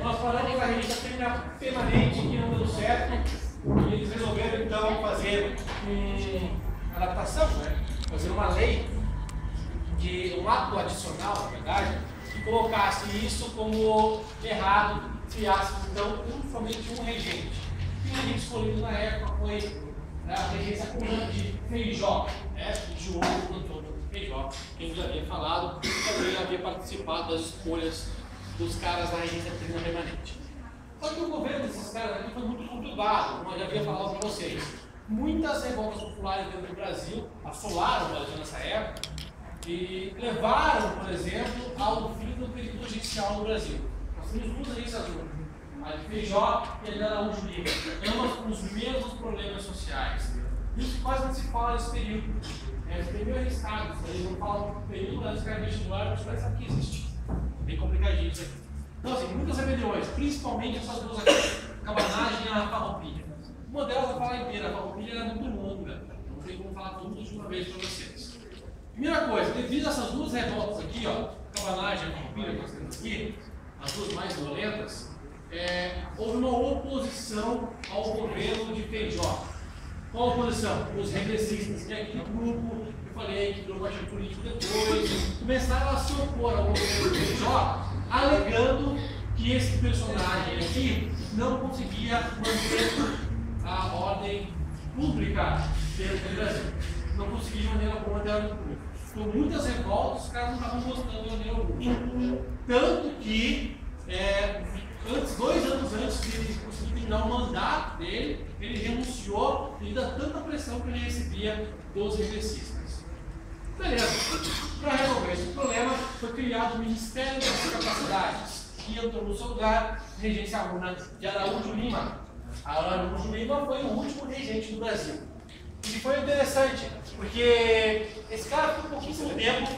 nós falamos da regência permanente que não deu certo e eles resolveram então fazer uma adaptação, né? Fazer uma lei, um ato adicional, na verdade, que colocasse isso como errado, criasse então somente um regente. E o regente escolhido na época foi a regência comum de Feijó, João Antônio Feijó, quem já havia falado, também havia participado das escolhas dos caras da regência permanente. Só que o governo desses caras aqui foi muito conturbado, como eu já havia falado para vocês. Muitas revoltas populares dentro do Brasil assolaram o Brasil nessa época e levaram, por exemplo, ao fim do período regencial no Brasil. Nós temos duas regências, a de Feijó e a de Araújo Lima, ambas com os mesmos problemas sociais. Isso quase não se fala nesse período. É meio arriscado, eles não falam do período da escreve vestibular, mas parece que existe. Bem complicadinho isso aqui. Então, assim, muitas rebeliões, principalmente essas duas aqui, a cabanagem e a farroupilha. Uma delas eu falar inteira, a farroupilha era muito longa, não sei como falar tudo de uma vez para vocês. Primeira coisa, devido a essas duas revoltas aqui, ó, a cabanagem e a farroupilha que nós temos aqui, as duas mais violentas, houve uma oposição ao governo de Feijó. Qual a oposição? Os regressistas, que é aquele grupo que eu falei, que virou partido político depois, começaram a se opor ao governo de Feijó, alegando que esse personagem aqui não conseguia manter a ordem pública dentro do Brasil. Não conseguia de maneira alguma ter a ordem pública. Com muitas revoltas, os caras não estavam gostando de maneira alguma. Tanto que, 2 anos antes de ele conseguir terminar o mandato dele, ele renunciou devido a tanta pressão que ele recebia dos regressistas. Beleza. Para resolver esse problema, foi criado o Ministério das Capacidades, que entrou no seu lugar, regência aluna de Araújo Lima. Araújo Lima foi o último regente do Brasil. E foi interessante, porque esse cara ficou pouquíssimo tempo.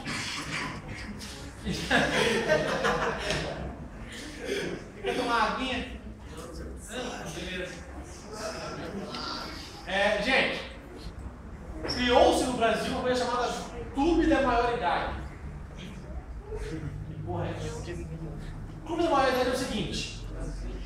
Quer tomar uma aguinha? Beleza. Gente, criou-se no Brasil uma coisa chamada Clube da Maioridade. Que porra é essa? Clube da Maioridade é o seguinte: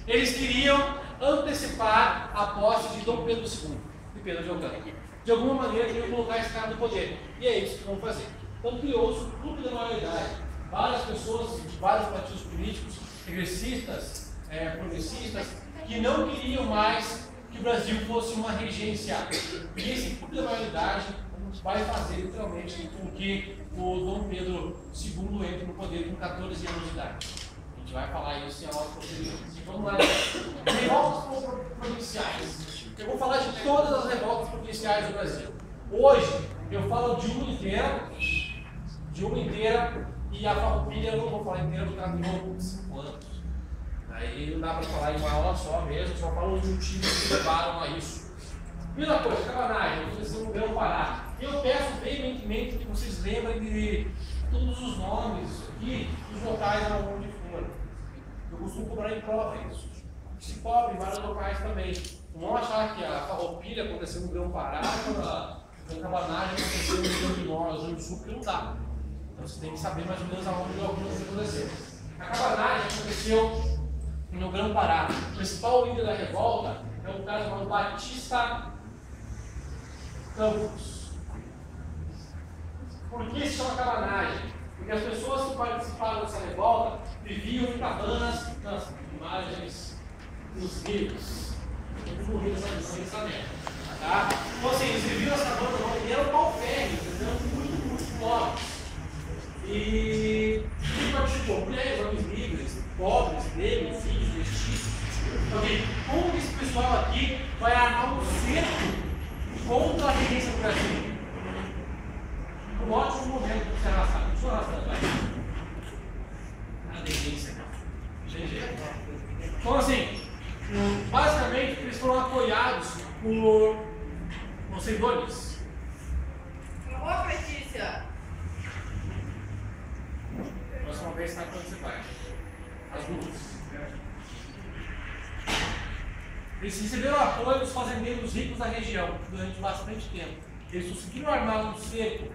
eles queriam antecipar a posse de Dom Pedro II, de Pedro de Alcântara. De alguma maneira, queriam colocar esse cara no poder. E é isso que vão fazer. Então, criou-se o Clube da Maioridade. Várias pessoas de vários partidos políticos, regressistas, progressistas, que não queriam mais que o Brasil fosse uma regência. E esse Clube da Maioridade vai fazer, literalmente, com que o Dom Pedro II entre no poder com 14 anos de idade. A gente vai falar isso em aula posterior. Vamos lá. Revoltas provinciais. Eu vou falar de todas as revoltas provinciais do Brasil. Hoje, eu falo de uma inteira, e a farroupilha eu não vou falar inteira porque ela demorou 5 anos. Aí não dá para falar em uma aula só mesmo, só falo os motivos que levaram a isso. Primeira coisa, cabanagem, vocês não vão parar. Eu peço veementemente que vocês lembrem de todos os nomes aqui, dos locais onde foram. Eu costumo cobrar em prova isso. Se cobra em vários locais também. Não vão achar que a farroupilha aconteceu no Grão-Pará, a cabanagem aconteceu no Rio Grande do Norte, no Sul do Sul, porque não dá. Então você tem que saber mais ou menos aonde algumas aconteceram. A cabanagem aconteceu no Grão-Pará. O principal líder da revolta é um cara chamado Batista Campos. Por que se chama cabanagem? Porque as pessoas que participaram dessa revolta viviam em cabanas nas margens dos rios. Eles morreram nessa merda. Tá? Então assim, eles viviam nas cabanas e eram pau-ferros, eles eram muito pobres. E quem participou? Mulheres, homens livres, pobres, negros, filhos, mestiços. Okay. Como esse pessoal aqui vai armar um cerco contra a regência do Brasil? Um ótimo momento para se arrastar. Deixa eu arrastar, vai. A regência, então assim, basicamente eles foram apoiados por concedores. Ô, Letícia! Próxima vez sabe quando você vai. As luzes. Eles receberam apoio dos fazendeiros ricos da região durante bastante tempo. Eles conseguiram armar um cerco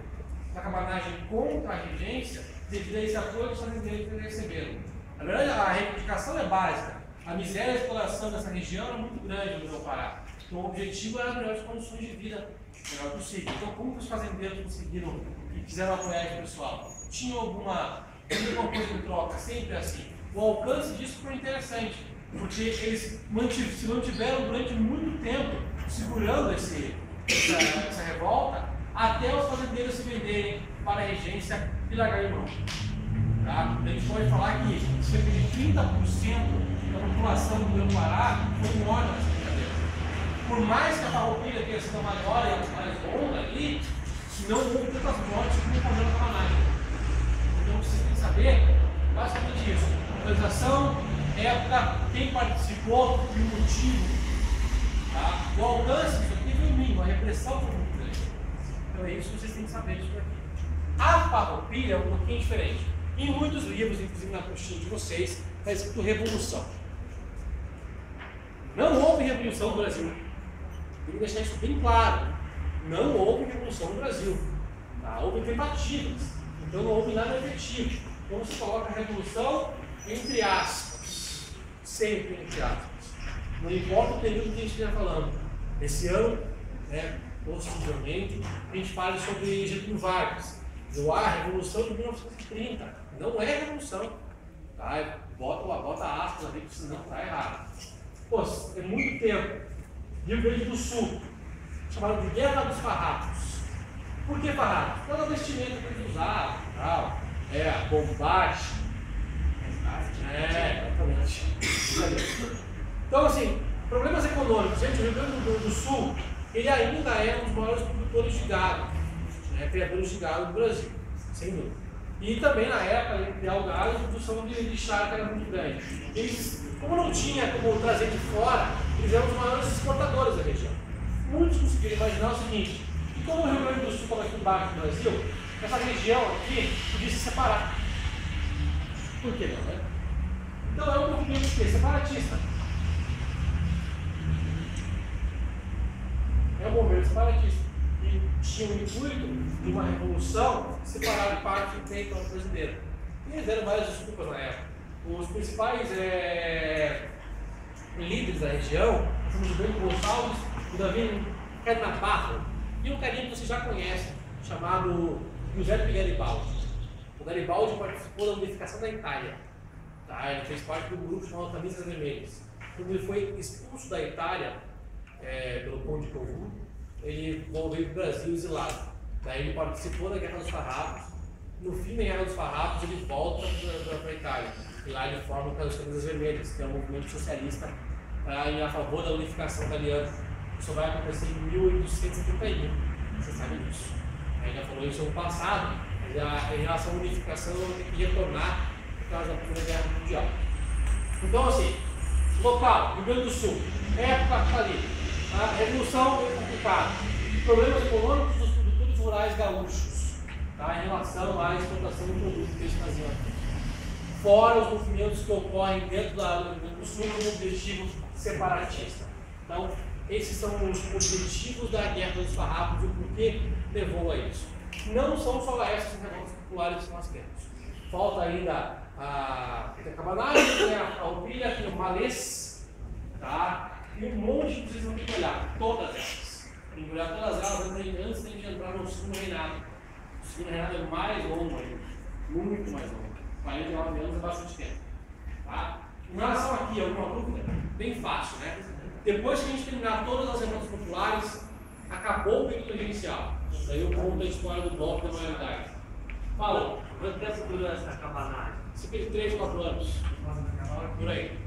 na cabanagem contra a regência devido a esse apoio dos fazendeiros que eles receberam. Na verdade, a reivindicação é básica. A miséria e a exploração dessa região era muito grande no Pará. Então o objetivo era melhores condições de vida, melhor possível. Então como que os fazendeiros conseguiram e quiseram apoiar esse pessoal? Tinha alguma coisa em troca? Sempre assim. O alcance disso foi interessante, porque eles se mantiveram durante muito tempo segurando essa revolta até os fazendeiros se venderem para a regência e largarem mão. Tá? A gente pode falar que cerca de 30% da população do Grão-Pará foi morta nessa brincadeira. Por mais que a Farroupilha tenha sido a maior e a mais longa ali, não houve tantas mortes como o Congelo Camanagem. Então vocês têm que saber basicamente isso. Localização, época, quem participou e o motivo. Tá? O alcance disso aqui foi mínimo, a repressão foi muito grande. Então é isso que vocês têm que saber disso aqui. A Farroupilha é um pouquinho diferente. Em muitos livros, inclusive na apostila de vocês, está escrito Revolução. Não houve revolução no Brasil. Tem que deixar isso bem claro. Não houve revolução no Brasil. Tá? Houve tentativas. Então não houve nada efetivo. Então você coloca a revolução entre aspas. Sempre entre aspas. Não importa o período que a gente esteja falando. Esse ano, possivelmente, a gente fala sobre Getúlio Vargas. A Revolução de 1930. Não é revolução. Tá? Bota aspas ali, porque senão está errado. Pô, é muito tempo. Rio Grande do Sul, chamado de Guerra dos Farrapos. Por que farrapos? Toda a vestimenta que eles usavam, tal. Bombate. Exatamente. Então, assim, problemas econômicos. Gente, o Rio Grande do Sul, ele ainda é um dos maiores produtores de gado, criadores de gado do Brasil, sem dúvida. E também na época, criar o gado, a produção de charque era muito grande. Eles, como não tinha como trazer de fora, eles eram os maiores exportadores da região. Muitos conseguiram imaginar o seguinte: e como o Rio Grande do Sul estava aqui embaixo do Brasil, essa região aqui podia se separar. Por que não, né? Então é um movimento separatista. É um movimento separatista. E tinha o intuito de uma revolução separar de parte do território brasileiro. E eles deram várias desculpas na época. Os principais líderes da região, são o Bento Gonçalves, o Davi Carnabarro e um carinha que vocês já conhecem, chamado Giuseppe Garibaldi. O Garibaldi participou da unificação da Itália. Tá? Ele fez parte do grupo chamado Camisas Vermelhas. Quando ele foi expulso da Itália pelo Conde de Cavour, ele veio para o Brasil exilado. Daí ele participou da Guerra dos Farrapos. No fim da Guerra dos Farrapos, ele volta para a Itália. E lá ele forma as Camisas Vermelhas, que é um movimento socialista a favor da unificação italiana. Isso vai acontecer em 1871. Você sabe disso. Ele já falou isso no passado, mas em relação à unificação, eu vou ter que retornar por causa da Primeira Guerra Mundial. Então, assim, local, Rio Grande do Sul, época está ali. A revolução é complicada. Problemas econômicos dos produtores rurais gaúchos, tá? Em relação à exportação do produto que eles faziam aqui. Fora os movimentos que ocorrem dentro do Rio Grande do Sul com um objetivo separatista. Então, esses são os objetivos da Guerra dos Farrapos e o porquê levou a isso. Não são só essas revoltas populares que nós temos. Falta ainda a Cabanagem, a Farroupilha, tem o Malês, tá? E um monte que vocês vão ter que olhar, todas elas. Tem que olhar todas elas antes de entrar no segundo reinado. O segundo reinado é mais longo ainda, muito mais longo. 49 anos é bastante tempo. Tá? Em relação aqui, alguma dúvida? Bem fácil, né? Depois que a gente terminar todas as revoltas populares, acabou o período regencial. Daí eu conto a história do bloco da maioridade. Fala. Quanto tempo durou essa cabanagem? Cerca de 3, 4 anos. Por aí.